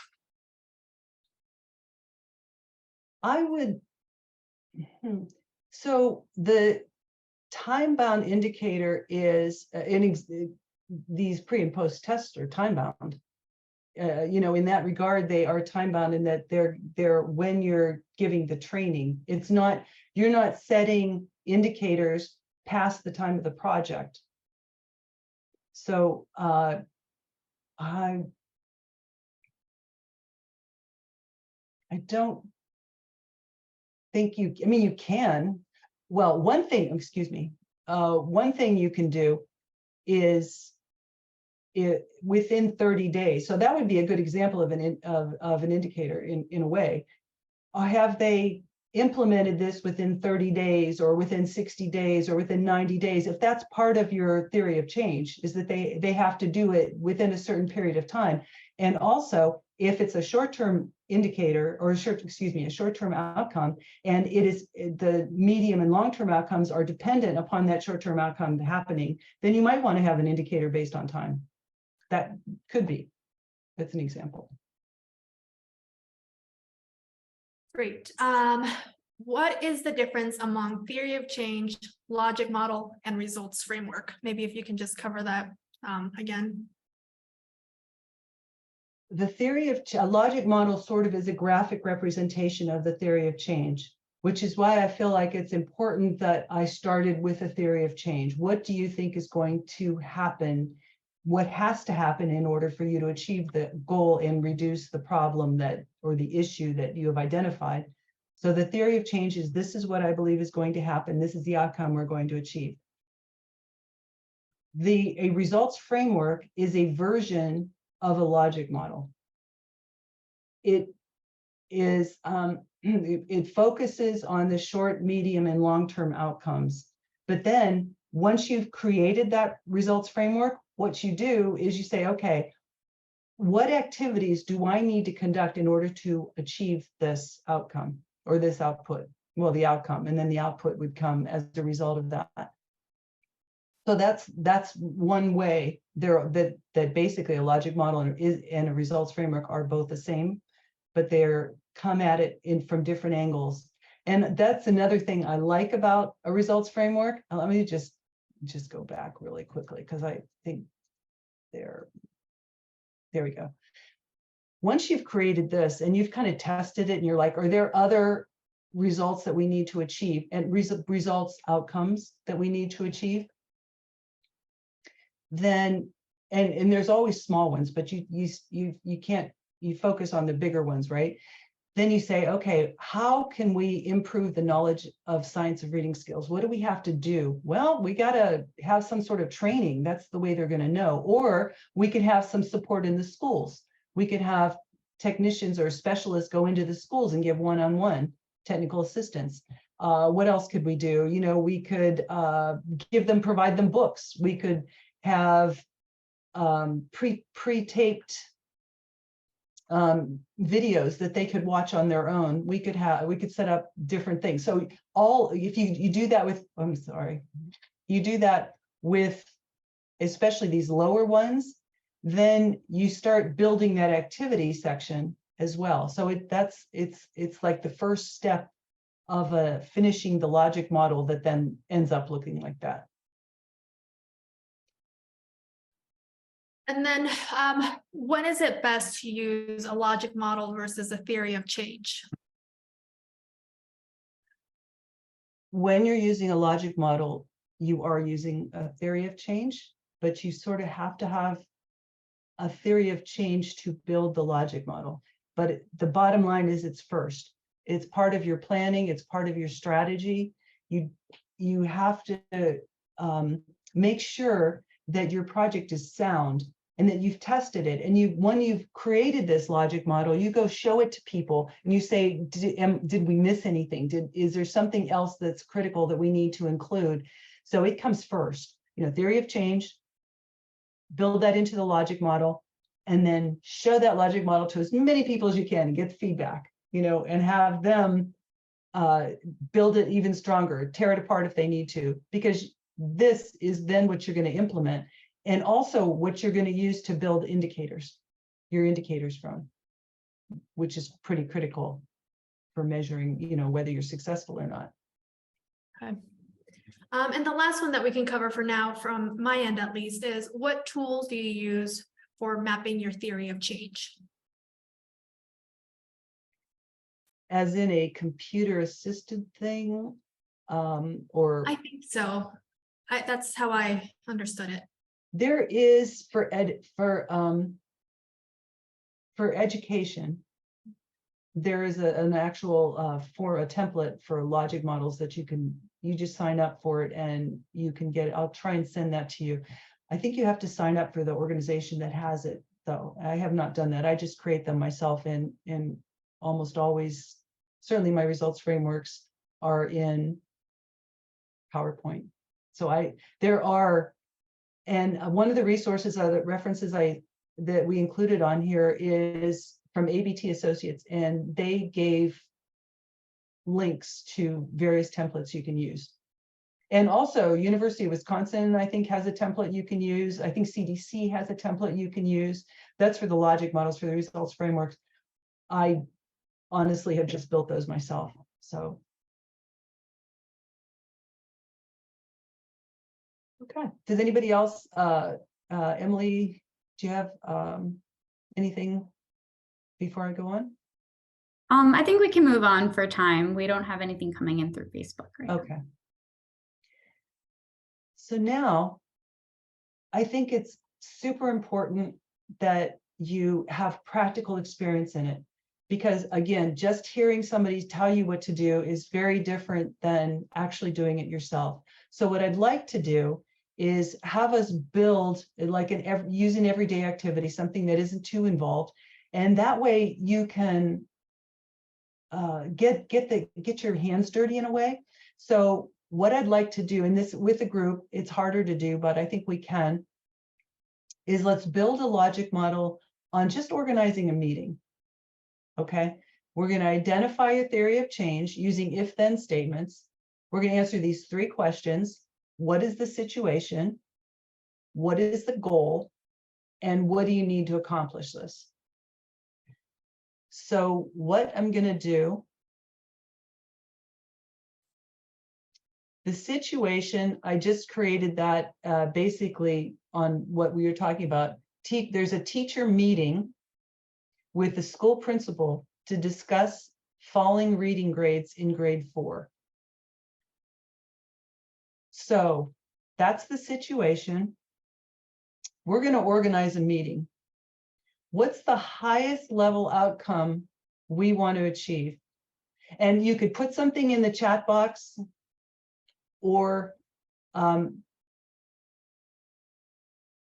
I would, so the time-bound indicator is these pre and post tests are time-bound. In that regard, they are time-bound in that they're when you're giving the training. It's not, you're not setting indicators past the time of the project. So I don't think you can. Well, one thing you can do is within 30 days. So that would be a good example of an indicator in a way. Have they implemented this within 30 days or within 60 days or within 90 days? If that's part of your theory of change, is that they have to do it within a certain period of time. And also, if it's a short-term indicator or a short-term outcome, and it is the medium and long-term outcomes are dependent upon that short-term outcome happening, then you might want to have an indicator based on time. That could be. That's an example. Great. What is the difference among theory of change, logic model, and results framework? Maybe if you can just cover that again. The theory of a logic model sort of is a graphic representation of the theory of change, which is why I feel like it's important that I started with a theory of change. What do you think is going to happen? What has to happen in order for you to achieve the goal and reduce the problem that, or the issue that you have identified? So the theory of change is, this is what I believe is going to happen. This is the outcome we're going to achieve. A results framework is a version of a logic model. It is, it focuses on the short, medium, and long-term outcomes. But then once you've created that results framework, what you do is you say, okay, what activities do I need to conduct in order to achieve this outcome or this output? Well, the outcome, and then the output would come as a result of that. So that's one way there that basically a logic model and a results framework are both the same, but they're come at it from different angles. And that's another thing I like about a results framework. Let me just go back really quickly, because I think there we go. Once you've created this and you've kind of tested it and you're like, are there other results that we need to achieve and results outcomes that we need to achieve? Then, and there's always small ones, but you can't, you focus on the bigger ones, right? Then you say, okay, how can we improve the knowledge of science of reading skills? What do we have to do? Well, we got to have some sort of training. That's the way they're going to know. Or we could have some support in the schools. We could have technicians or specialists go into the schools and give one-on-one technical assistance. What else could we do? You know, we could provide them books. We could have pre-taped videos that they could watch on their own. We could set up different things. So if you do that with, I'm sorry, you do that with especially these lower ones, then you start building that activity section as well. So it's like the first step of finishing the logic model that then ends up looking like that. And then when is it best to use a logic model versus a theory of change? When you're using a logic model, you are using a theory of change, but you sort of have to have a theory of change to build the logic model. But the bottom line is it's first. It's part of your planning. It's part of your strategy. You have to make sure that your project is sound and that you've tested it. And when you've created this logic model, you go show it to people and you say, did we miss anything? Is there something else that's critical that we need to include? So it comes first, theory of change, build that into the logic model, and then show that logic model to as many people as you can and get feedback, and have them build it even stronger, tear it apart if they need to, because this is then what you're going to implement. And also what you're going to use to build your indicators from, which is pretty critical for measuring, whether you're successful or not. Okay. And the last one that we can cover for now, from my end at least, is what tools do you use for mapping your theory of change? As in a computer assisted thing, or? I think so. That's how I understood it. There is for education, there is an actual for a template for logic models that you just sign up for it and you can get it. I'll try and send that to you. I think you have to sign up for the organization that has it, though. I have not done that. I just create them myself, and almost always, certainly my results frameworks are in PowerPoint. So there are. And one of the resources, references that we included on here is from ABT Associates, and they gave links to various templates you can use. And also University of Wisconsin, I think, has a template you can use. I think CDC has a template you can use. That's for the logic models, for the results frameworks. I honestly have just built those myself. So. Okay, does anybody else, Emily, do you have anything before I go on? I think we can move on for time. We don't have anything coming in through Facebook right now. Okay. So now, I think it's super important that you have practical experience in it. Because again, just hearing somebody tell you what to do is very different than actually doing it yourself. So what I'd like to do is have us build like use an everyday activity, something that isn't too involved. And that way you can get your hands dirty in a way. So what I'd like to do, and this with a group, it's harder to do, but I think we can, is let's build a logic model on just organizing a meeting. Okay, we're going to identify a theory of change using if-then statements. We're going to answer these 3 questions. What is the situation? What is the goal? And what do you need to accomplish this? So what I'm going to do, the situation, I just created that basically on what we were talking about. There's a teacher meeting with the school principal to discuss falling reading grades in grade 4. So that's the situation. We're going to organize a meeting. What's the highest level outcome we want to achieve? And you could put something in the chat box, or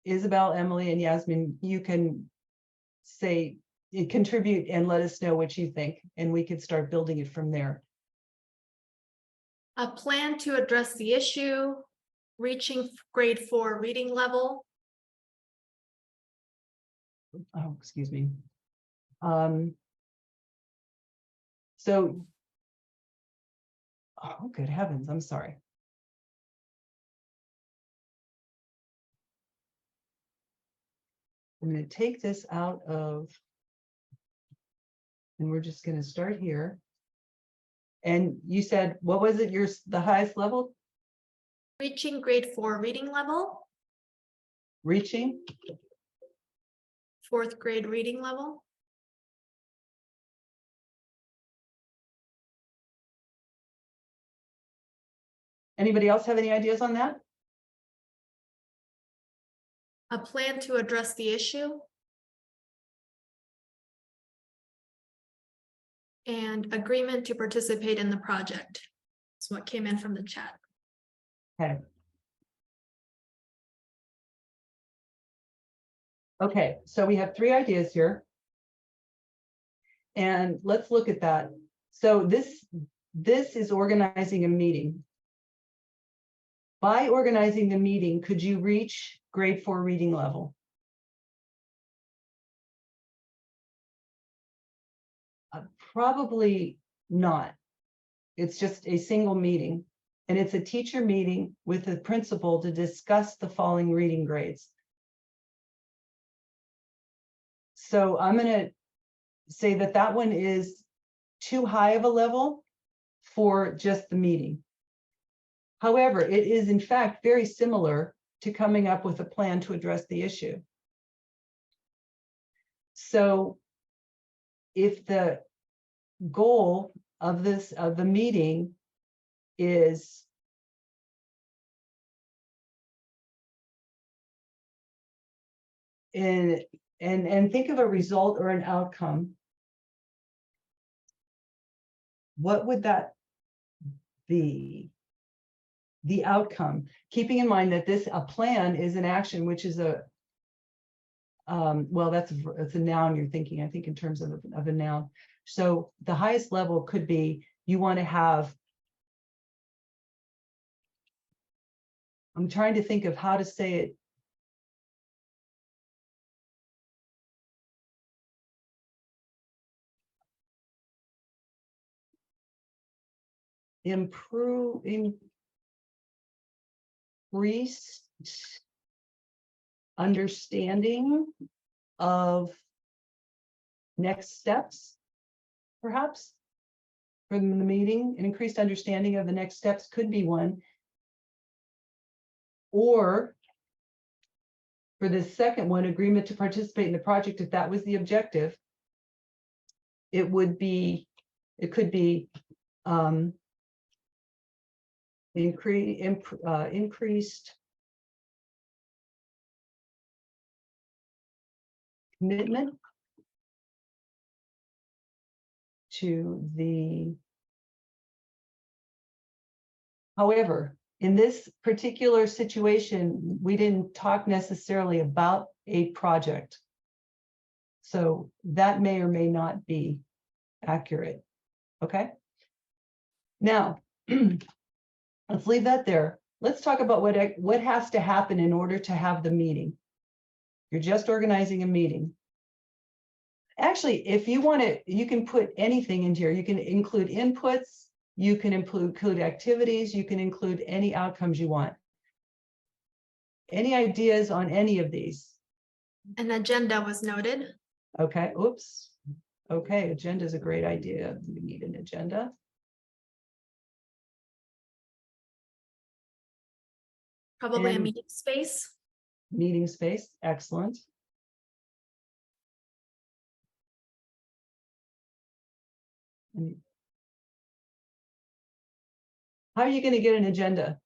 Isabel, Emily, and Yasmin, you can say, contribute and let us know what you think, and we could start building it from there. A plan to address the issue, reaching grade 4 reading level. Oh, excuse me. So, oh, good heavens, I'm sorry. I'm going to take this out of, and we're just going to start here. And you said, what was it, the highest level? Reaching grade 4 reading level. Reaching? 4th grade reading level. Anybody else have any ideas on that? A plan to address the issue. And agreement to participate in the project. That's what came in from the chat. Okay. Okay, so we have 3 ideas here. And let's look at that. So this is organizing a meeting. By organizing the meeting, could you reach grade 4 reading level? Probably not. It's just a single meeting, and it's a teacher meeting with the principal to discuss the falling reading grades. So I'm going to say that that one is too high of a level for just the meeting. However, it is in fact very similar to coming up with a plan to address the issue. So if the goal of the meeting is and think of a result or an outcome, what would that be? The outcome, keeping in mind that a plan is an action, which is a well, that's a noun you're thinking, I think, in terms of a noun. So the highest level could be, you want to have, I'm trying to think of how to say it. Improving, increased understanding of next steps, perhaps, from the meeting. An increased understanding of the next steps could be one. Or for the second one, agreement to participate in the project, if that was the objective, it could be increased commitment to the. However, in this particular situation, we didn't talk necessarily about a project. So that may or may not be accurate. Okay. Now, let's leave that there. Let's talk about what has to happen in order to have the meeting. You're just organizing a meeting. Actually, if you want to, you can put anything into here. You can include inputs, you can include activities, you can include any outcomes you want. Any ideas on any of these? An agenda was noted. Okay, oops. Okay, agenda is a great idea. We need an agenda. Probably a And- meeting space. Meeting space, excellent. And how are you going to get an agenda?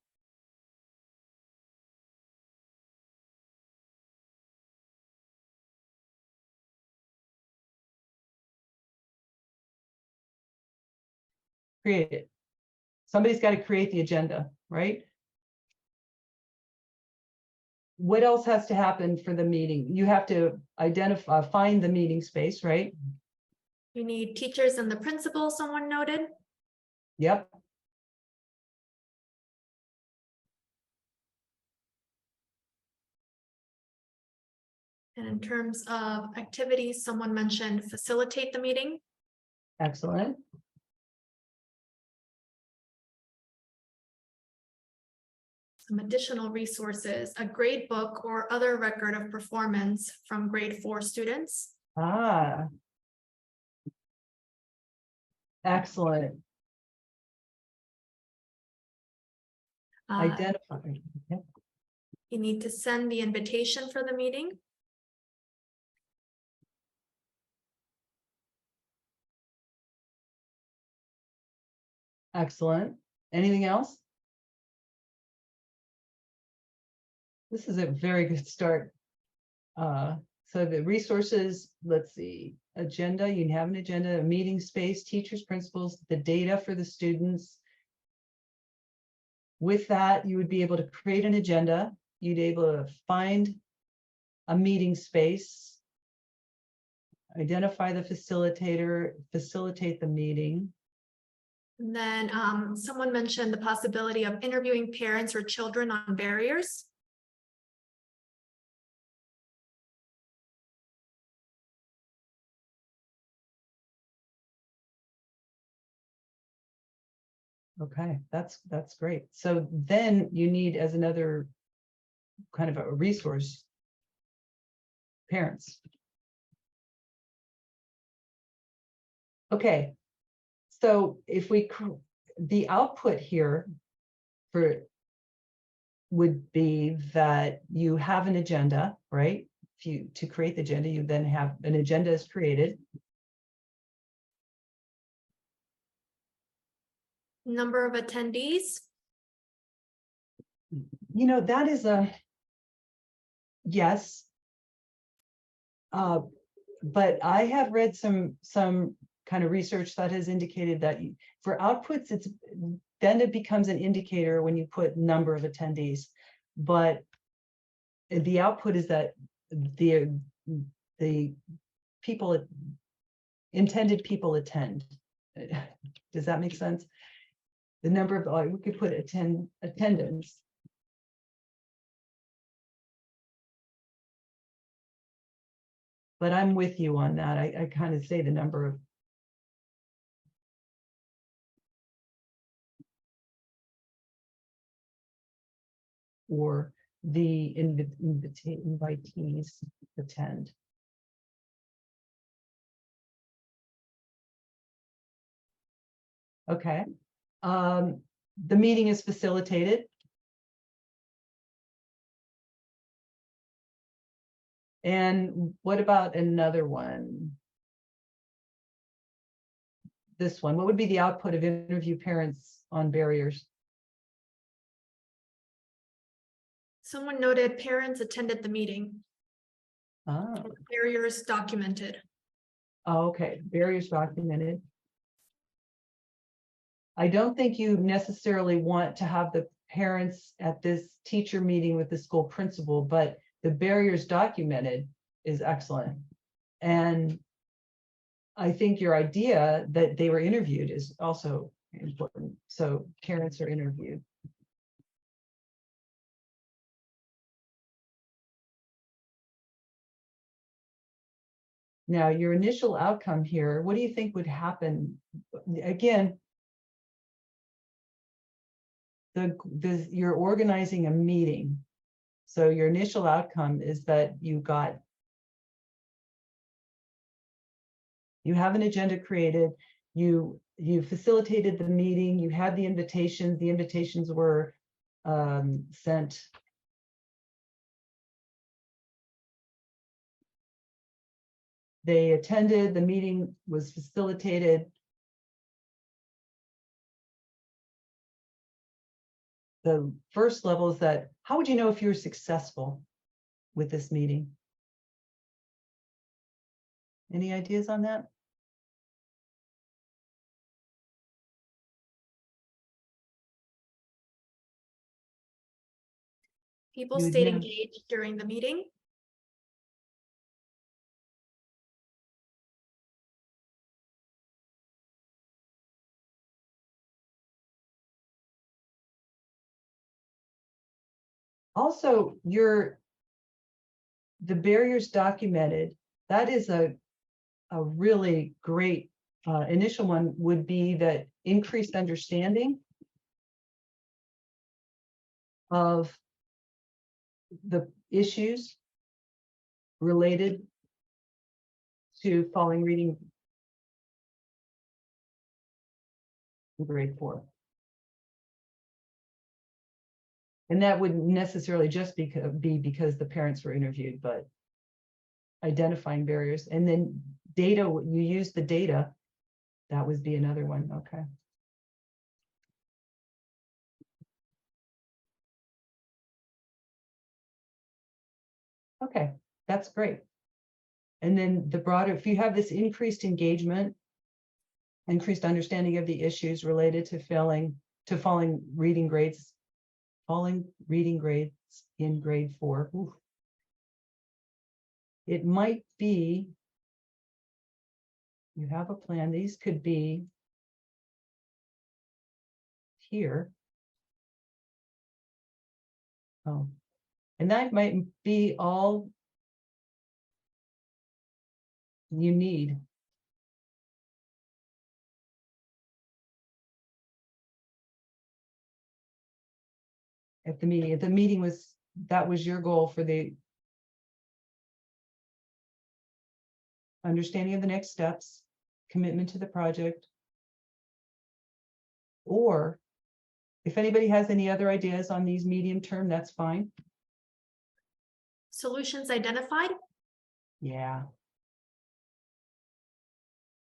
Create it. Somebody's got to create the agenda, right? What else has to happen for the meeting? You have to identify, find the meeting space, right? You need teachers and the principal, someone noted. Yep. And in terms of activities, someone mentioned facilitate the meeting. Excellent. Some additional resources, a grade book or other record of performance from grade 4 students. Ah. Excellent. Identify. Yep. You need to send the invitation for the meeting. Excellent. Anything else? This is a very good start. So the resources, let's see, agenda, you have an agenda, a meeting space, teachers, principals, the data for the students. With that, you would be able to create an agenda. You'd be able to find a meeting space, identify the facilitator, facilitate the meeting. And then someone mentioned the possibility of interviewing parents or children on barriers. Okay, that's great. So then you need, as another kind of a resource, parents. Okay, so if we, the output here for would be that you have an agenda, right? If you, to create the agenda, you then have an agenda is created. Number of attendees. You know, that is a yes. But I have read some kind of research that has indicated that for outputs, it's then it becomes an indicator when you put number of attendees. But the output is that the people, intended people attend. Does that make sense? The number of, we could put attendance. But I'm with you on that. I kind of say the number of. or the invitees attend. Okay. The meeting is facilitated. And what about another one? This one, what would be the output of interview parents on barriers? Someone noted parents attended the meeting. Ah, Barriers documented. oh, okay, barriers documented. I don't think you necessarily want to have the parents at this teacher meeting with the school principal, but the barriers documented is excellent. And I think your idea that they were interviewed is also important. So parents are interviewed. Now, your initial outcome here, what do you think would happen? Again, you're organizing a meeting. So your initial outcome is that you have an agenda created, you facilitated the meeting, you had the invitations were sent. They attended, the meeting was facilitated. The first level is that, how would you know if you were successful with this meeting? Any ideas on that? People You would stayed know. engaged during the meeting. Also, the barriers documented, that is a really great initial one would be that increased understanding of the issues related to falling reading in grade 4. And that wouldn't necessarily just be because the parents were interviewed, but identifying barriers. And then data, you use the data, that would be another one. Okay. Okay, that's great. And then the broader, if you have this increased engagement, increased understanding of the issues related to falling reading grades in grade 4. Ooh. It might be, you have a plan, these could be here. Oh, and that might be all you need. At the meeting, that was your goal for the understanding of the next steps, commitment to the project. Or if anybody has any other ideas on these medium term, that's fine. Solutions identified. Yeah.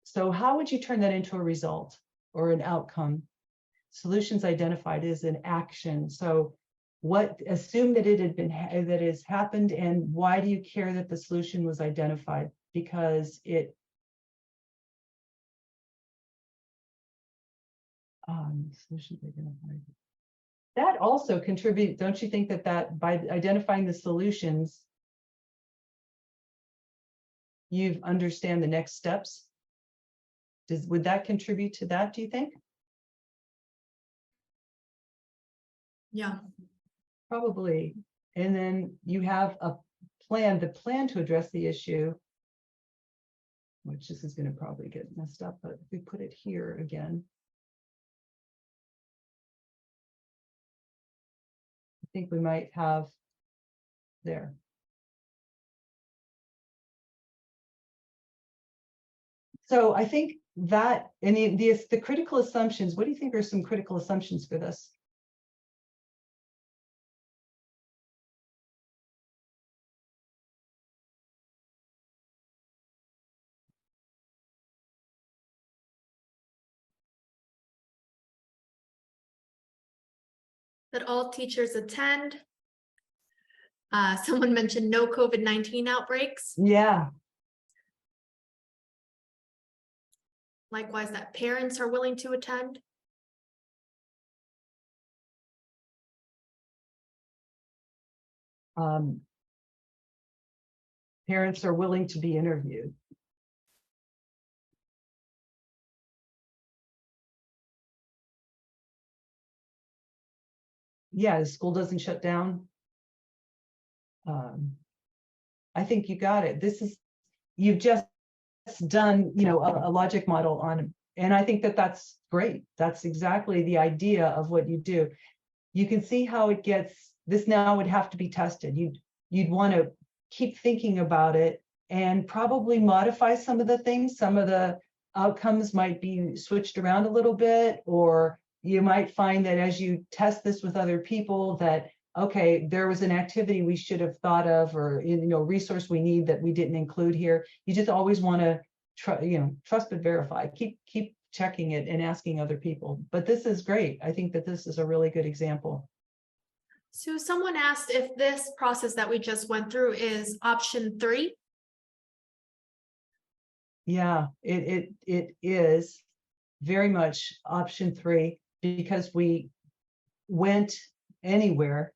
So how would you turn that into a result or an outcome? Solutions identified is an action. So assume that it had been, that has happened, and why do you care that the solution was identified? Because solutions identified. That also contribute, don't you think that by identifying the solutions, you understand the next steps? Would that contribute to that, do you think? Yeah. Probably. And then you have the plan to address the issue, which this is going to probably get messed up, but if we put it here again. think we might have there. So I think that, and the critical assumptions, what do you think are some critical assumptions for this? That all teachers attend. Someone mentioned no COVID-19 outbreaks. Yeah, Likewise, that parents are willing to attend. parents are willing to be interviewed. Yeah, the school doesn't shut down. I think you got it. You've just done, a logic model on, and I think that that's great. That's exactly the idea of what you do. You can see how it gets, this now would have to be tested. You'd want to keep thinking about it and probably modify some of the things. Some of the outcomes might be switched around a little bit, or you might find that as you test this with other people that, okay, there was an activity we should have thought of, or resource we need that we didn't include here. You just always want to trust but verify. Keep checking it and asking other people. But this is great. I think that this is a really good example. So someone asked if this process that we just went through is option 3. Yeah, it is very much option 3, because we went anywhere.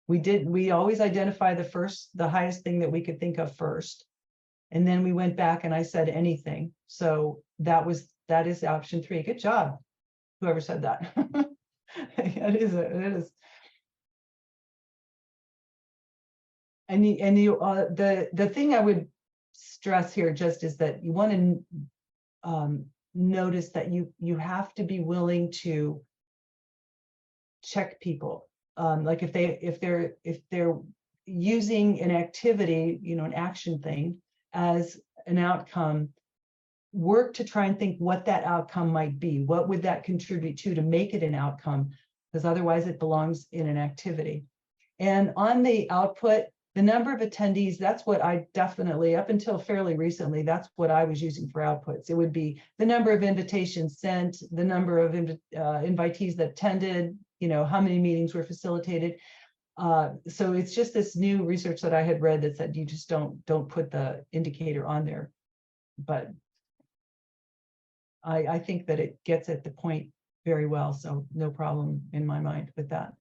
We always identify the highest thing that we could think of first. And then we went back and I said anything. So that is option 3. Good job, whoever said that. It is. And the thing I would stress here just is that you want to notice that you have to be willing to check people. Like if they're using an activity, an action thing as an outcome, work to try and think what that outcome might be. What would that contribute to make it an outcome? Because otherwise it belongs in an activity. And on the output, the number of attendees, that's what I definitely, up until fairly recently, that's what I was using for outputs. It would be the number of invitations sent, the number of invitees that attended, how many meetings were facilitated. So it's just this new research that I had read that said you just don't put the indicator on there. But I think that it gets at the point very well, so no problem in my mind with that.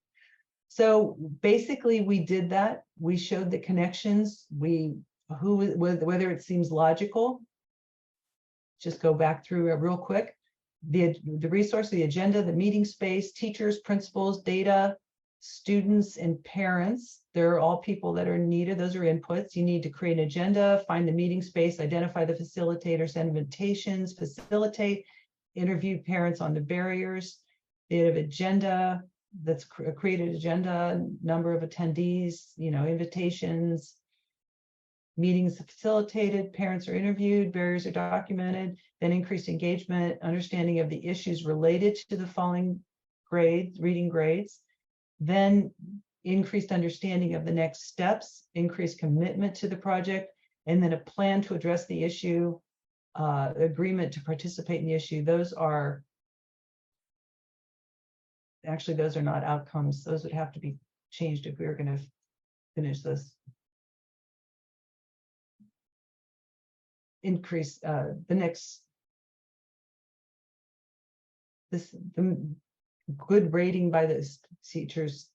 So basically we did that. We showed the connections, whether it seems logical. Just go back through it real quick. The resource, the agenda, the meeting space, teachers, principals, data, students, and parents. They're all people that are needed. Those are inputs. You need to create an agenda, find the meeting space, identify the facilitators, send invitations, facilitate, interview parents on the barriers. They have agenda, that's a created agenda, number of attendees, invitations, meetings facilitated, parents are interviewed, barriers are documented, then increased engagement, understanding of the issues related to the following grades, reading grades, then increased understanding of the next steps, increased commitment to the project, and then a plan to address the issue, agreement to participate in the issue. Those are not outcomes. Those would have to be changed if we were going to finish this. Increase the good rating by the teachers,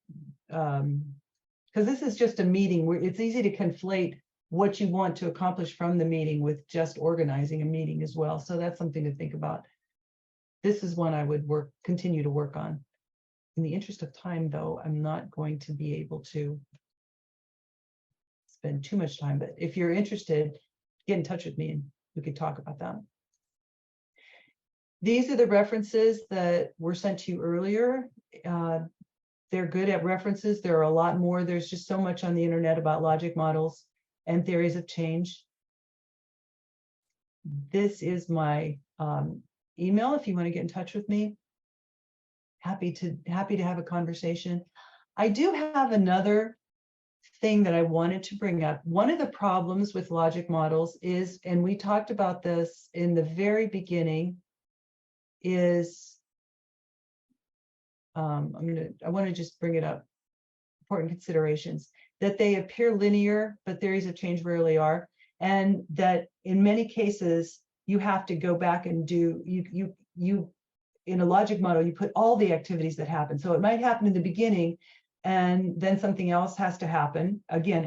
because this is just a meeting where it's easy to conflate what you want to accomplish from the meeting with just organizing a meeting as well. So that's something to think about. This is one I would continue to work on. In the interest of time, though, I'm not going to be able to spend too much time, but if you're interested, get in touch with me and we could talk about that. These are the references that were sent to you earlier. they're good at references. There are a lot more. There's just so much on the internet about logic models and theories of change. This is my email if you want to get in touch with me. Happy to have a conversation. I do have another thing that I wanted to bring up. One of the problems with logic models is, and we talked about this in the very beginning, is I want to just bring it up. Important considerations that they appear linear, but theories of change rarely are, and that in many cases you have to go back and do you in a logic model, you put all the activities that happen. So it might happen in the beginning, and then something else has to happen. Again,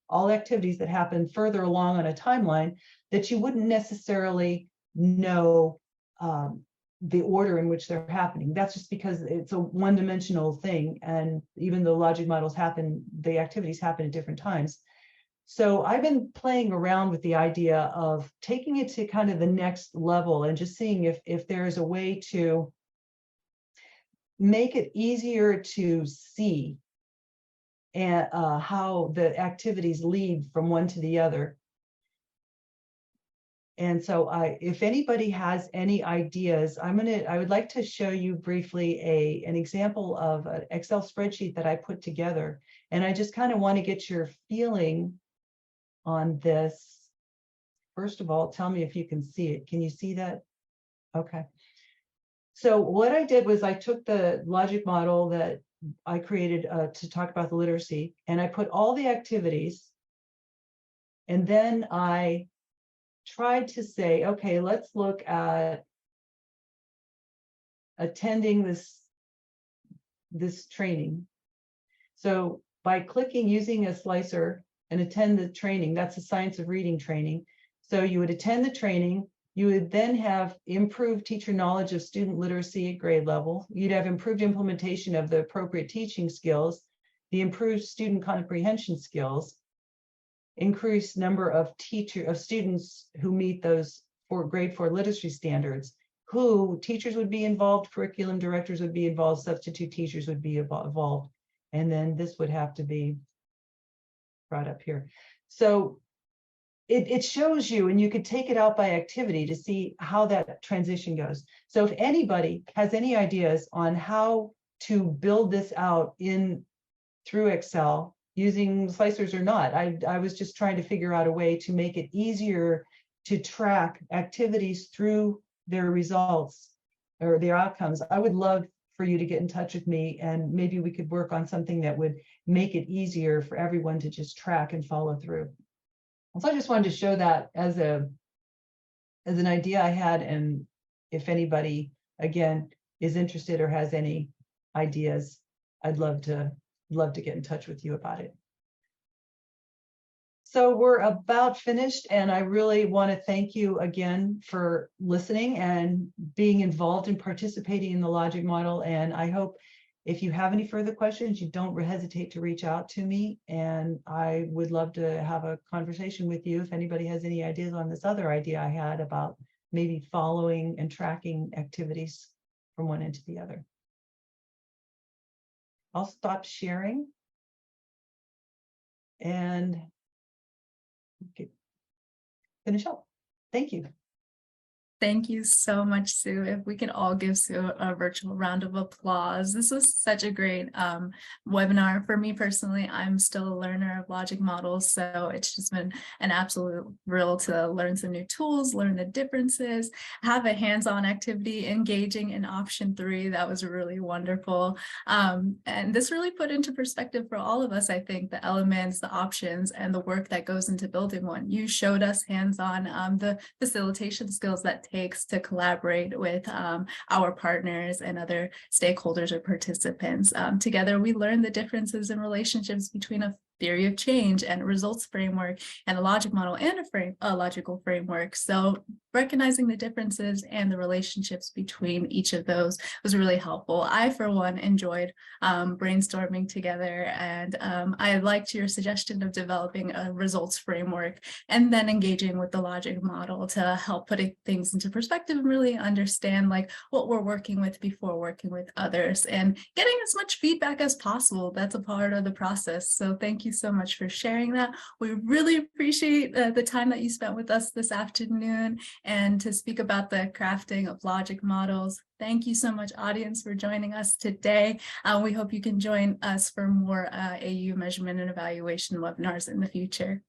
all activities that happen further along on a timeline that you wouldn't necessarily know the order in which they're happening. That's just because it's a one-dimensional thing, and even though logic models happen, the activities happen at different times. So I've been playing around with the idea of taking it to kind of the next level and just seeing if there is a way to make it easier to see and how the activities lead from one to the other. And so if anybody has any ideas, I would like to show you briefly an example of an Excel spreadsheet that I put together. And I just kind of want to get your feeling on this. First of all, tell me if you can see it. Can you see that? Okay. So what I did was I took the logic model that I created to talk about the literacy, and I put all the activities, and then I tried to say, okay, let's look at attending this training. So by clicking using a slicer and attend the training, that's the science of reading training. So you would attend the training, you would then have improved teacher knowledge of student literacy at grade level. You'd have improved implementation of the appropriate teaching skills, the improved student comprehension skills, increased number of students who meet those grade 4 literacy standards, teachers would be involved, curriculum directors would be involved, substitute teachers would be involved. And then this would have to be brought up here. So it shows you, and you could take it out by activity to see how that transition goes. So if anybody has any ideas on how to build this out through Excel, using slicers or not, I was just trying to figure out a way to make it easier to track activities through their results or their outcomes. I would love for you to get in touch with me, and maybe we could work on something that would make it easier for everyone to just track and follow through. So I just wanted to show that as an idea I had, and if anybody again is interested or has any ideas, I'd love to get in touch with you about it. So we're about finished, and I really want to thank you again for listening and being involved and participating in the logic model. And I hope if you have any further questions, you don't hesitate to reach out to me, and I would love to have a conversation with you if anybody has any ideas on this other idea I had about maybe following and tracking activities from one end to the other. I'll stop sharing and finish up. Thank you. Thank you so much, Sue. If we can all give Sue a virtual round of applause. This was such a great webinar. For me personally, I'm still a learner of logic models, so it's just been an absolute thrill to learn some new tools, learn the differences, have a hands-on activity engaging in option 3. That was really wonderful. And this really put into perspective for all of us, I think, the elements, the options, and the work that goes into building one. You showed us hands-on the facilitation skills that takes to collaborate with our partners and other stakeholders or participants. Together, we learn the differences in relationships between theory of change and a results framework and a logic model and a logical framework. So recognizing the differences and the relationships between each of those was really helpful. I, for one, enjoyed brainstorming together, and I liked your suggestion of developing a results framework and then engaging with the logic model to help putting things into perspective and really understand like what we're working with before working with others and getting as much feedback as possible. That's a part of the process. So thank you so much for sharing that. We really appreciate the time that you spent with us this afternoon and to speak about the crafting of logic models. Thank you so much, audience, for joining us today. We hope you can join us for more AU measurement and evaluation webinars in the future.